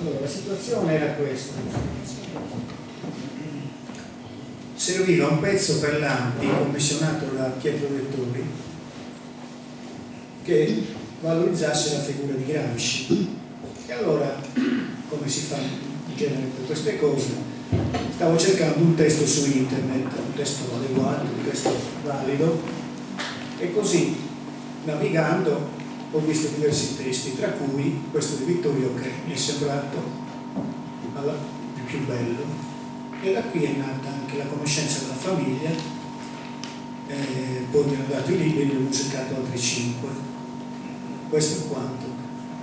Allora, la situazione era questa: serviva un pezzo per l'ANPI commissionato da Pietro Vettori che valorizzasse la figura di Gramsci. E allora, come si fa in genere per queste cose, stavo cercando un testo su internet, un testo adeguato, un testo valido, e così, navigando, ho visto diversi testi, tra cui questo di Vittorio, che mi è sembrato il più bello, e da qui è nata anche la conoscenza della famiglia. Poi mi hanno dato i libri, ne ho musicato altri 5. Questo è quanto.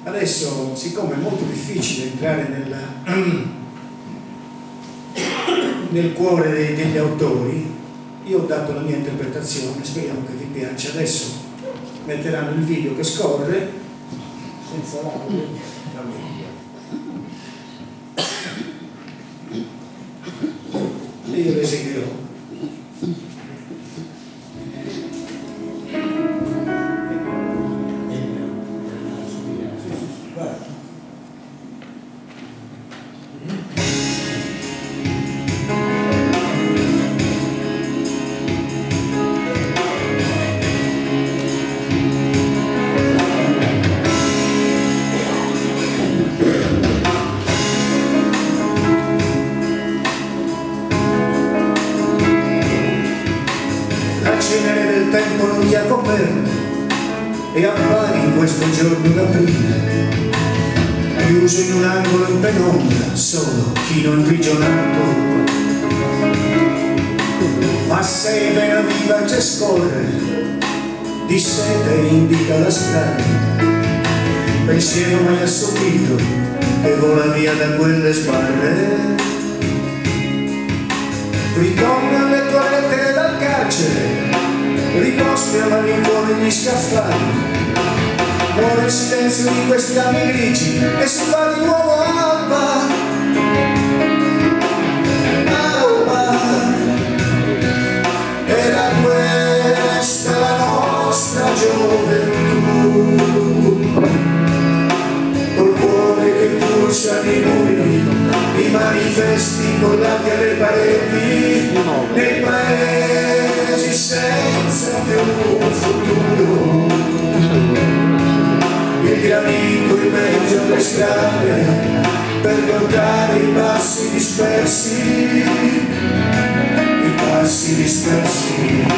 Adesso, siccome è molto difficile entrare nel cuore degli autori, io ho dato la mia interpretazione, speriamo che vi piaccia. Adesso metteranno il video che scorre senza l'audio e io lo eseguirò. E appari in questo giorno d'aprile, chiuso in un angolo in penombra, solo chino imprigionato. Ma sei vena viva che scorre, di sete indica la strada, pensiero mai assopito che vola via da quelle sbarre. Ritorna alle toilette dal carcere, riposti a malincuore gli scaffali, muore il silenzio di questi anni grigi e si fa di nuovo alba. Alba, era questa la nostra gioventù, col cuore che pulsa nei muri, i manifesti collati alle pareti, nei paesi senza più un futuro, il granito in mezzo alle strade per guardare i passi dispersi, i passi dispersi.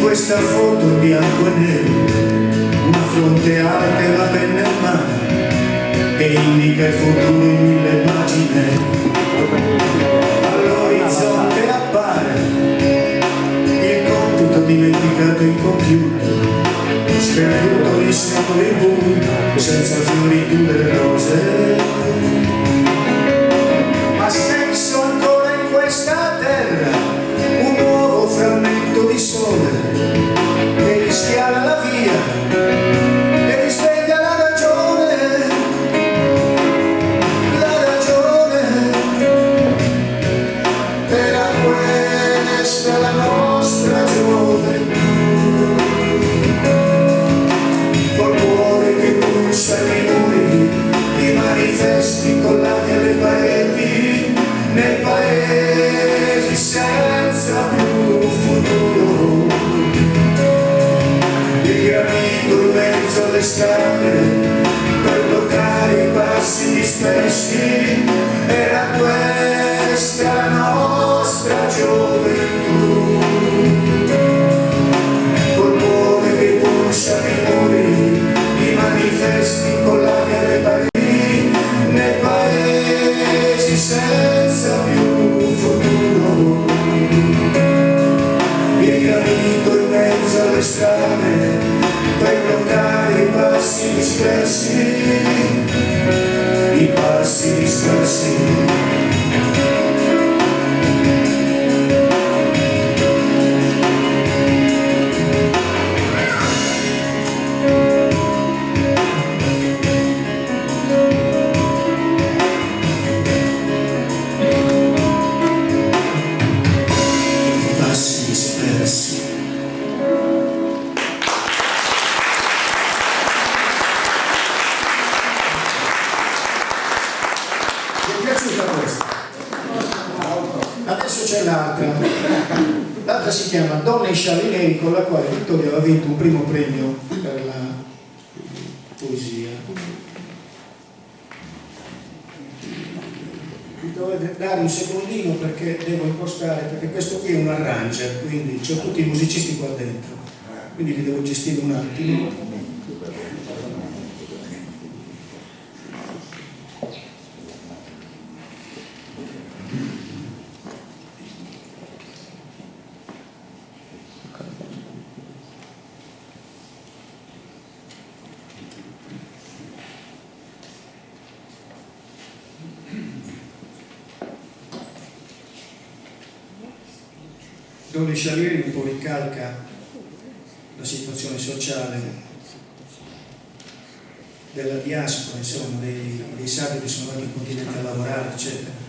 Questa foto in bianco e nero, una fronte alta e la penna in mano, che indica il futuro in mille pagine. All'orizzonte appare il compito dimenticato in computer, sperduto nei secoli bui, senza fioriture e rose. Ha senso ancora in questa terra un nuovo frammento di sole che rischiara la via e risveglia la ragione, era questa la nostra gioventù, col cuore che pulsa nei muri, i manifesti collati alle pareti, nei paesi senza più futuro, il granito in mezzo alle strade per bloccare i passi dispersi, era questa la nostra gioventù, col cuore che pulsa nei muri, i manifesti collati alle pareti, nei paesi senza più futuro, il granito in mezzo alle strade per bloccare i passi dispersi, i passi dispersi. Adesso c'è l'altra si chiama Donne in scialli neri, con la quale Vittorio aveva vinto un primo premio per la poesia. Vi dovete dare un secondino perché devo impostare, perché questo qui è un arranger, quindi c'ho tutti i musicisti qua dentro, quindi li devo gestire un attimo. Donne Scialieri un po' ricalca la situazione sociale della diaspora, insomma, dei sardi che sono andati in continente a lavorare, eccetera.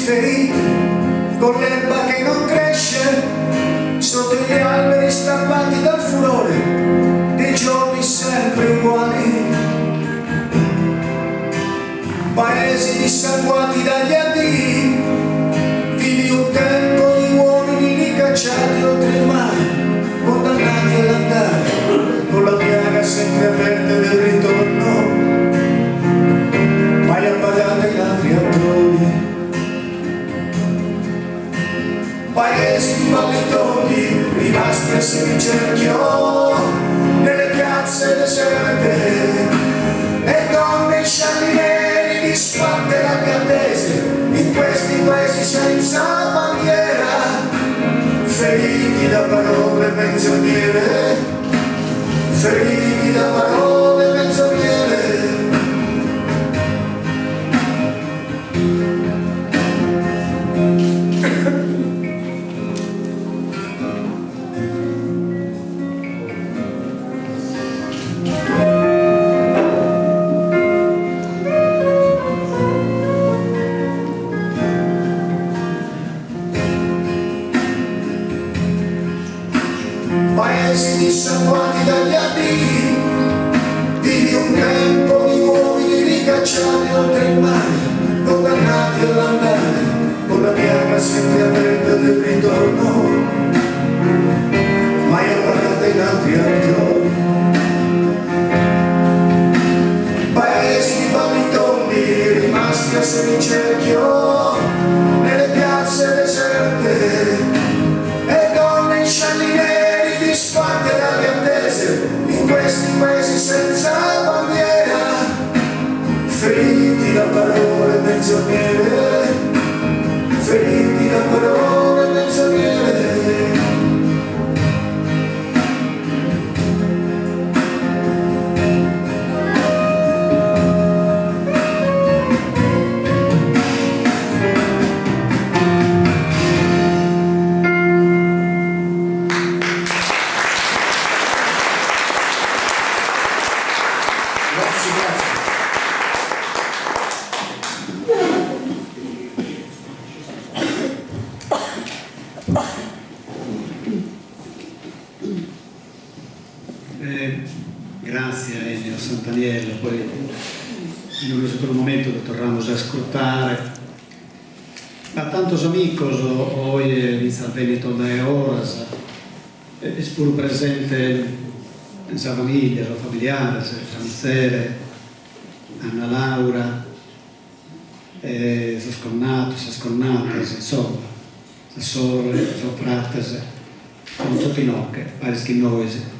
Feriti, con l'erba che non cresce, sotto gli alberi strappati dal furore dei giorni sempre uguali. Paesi dissanguati dagli addii, vivi un tempo di uomini ricacciati oltre il mare, condannati all'andare, con la piaga sempre aperta del ritorno, mai appagata in altri altrui. Paesi di pallettoni rimasti a semicerchio nelle piazze deserte, e donne in scialli neri disfatte rabbia-attese in questi paesi senza bandiera, feriti da parole menzognere, feriti da parole menzognere. Paesi dissanguati dagli addii, vivi un tempo di uomini ricacciati oltre il mare, condannati all'andare, con la piaga sempre aperta del ritorno, mai appagata in altri altrui. Paesi di babiloni rimasti a semicerchio nelle piazze deserte, e donne in scialli neri disfatte dalle attese in questi paesi senza bandiera, feriti da parole menzognere, feriti da parole menzognere. Grazie a Ennio Santaniello, poi in un secondo momento tornamos a escutar a tantos amigos hoy en Salveneto de horas, es pur presente en sa famiglia, los familiares, Sancere, Anna Laura, sos connatos, sas connatas, insomma, sa sorelle, sos frates, sono tutti noi, pare che noi